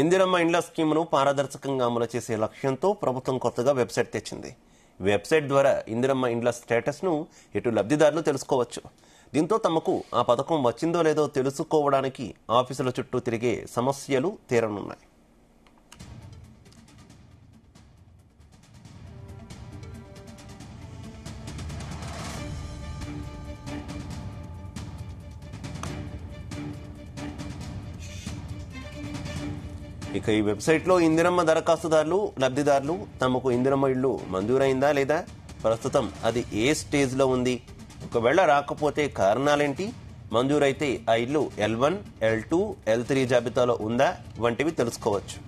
ఇందిరమ్మ ఇండ్ల స్కీమ్ను పారదర్శకంగా అమలు చేసే లక్ష్యంతో ప్రభుత్వం కొత్తగా వెబ్సైట్ తెచ్చింది. వెబ్సైట్ ద్వారా ఇందిరమ్మ ఇండ్ల స్టేటస్ను ఇటు లబ్ధిదారులు తెలుసుకోవచ్చు. దీంతో తమకు ఆ పథకం వచ్చిందో లేదో తెలుసుకోవడానికి ఆఫీసుల చుట్టూ తిరిగే సమస్యలు తీరనున్నాయి. ఇక ఈ వెబ్సైట్లో ఇందిరమ్మ దరఖాస్తుదారులు, లబ్ధిదారులు తమకు ఇందిరమ్మ ఇల్లు మంజూరైందా లేదా, ప్రస్తుతం అది ఏ స్టేజ్లో ఉంది, ఒకవేళ రాకపోతే కారణాలేంటి, మంజూరైతే ఆ ఇల్లు L1, L2, L3 జాబితాలో ఉందా వంటివి తెలుసుకోవచ్చు.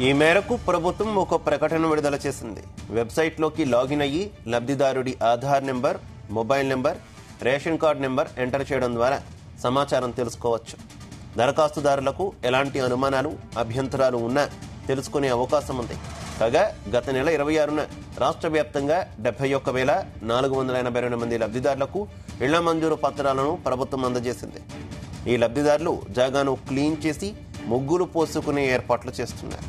ఈ మేరకు ప్రభుత్వం ఒక ప్రకటన విడుదల చేసింది. వెబ్సైట్లోకి లాగిన్ అయ్యి లబ్ధిదారుడి Aadhaar number, mobile number, ration card number enter చేయడం ద్వారా సమాచారం తెలుసుకోవచ్చు. దరఖాస్తుదారులకు ఎలాంటి అనుమానాలు, అభ్యంతరాలు ఉన్నా తెలుసుకునే అవకాశం ఉంది. కాగా గత నెల 26న రాష్ట్ర వ్యాప్తంగా 71,482 మంది లబ్ధిదారులకు ఇళ్ల మంజూరు పత్రాలను ప్రభుత్వం అందజేసింది. ఈ లబ్ధిదారులు జాగాను క్లీన్ చేసి ముగ్గులు పోసుకునే ఏర్పాట్లు చేస్తున్నారు.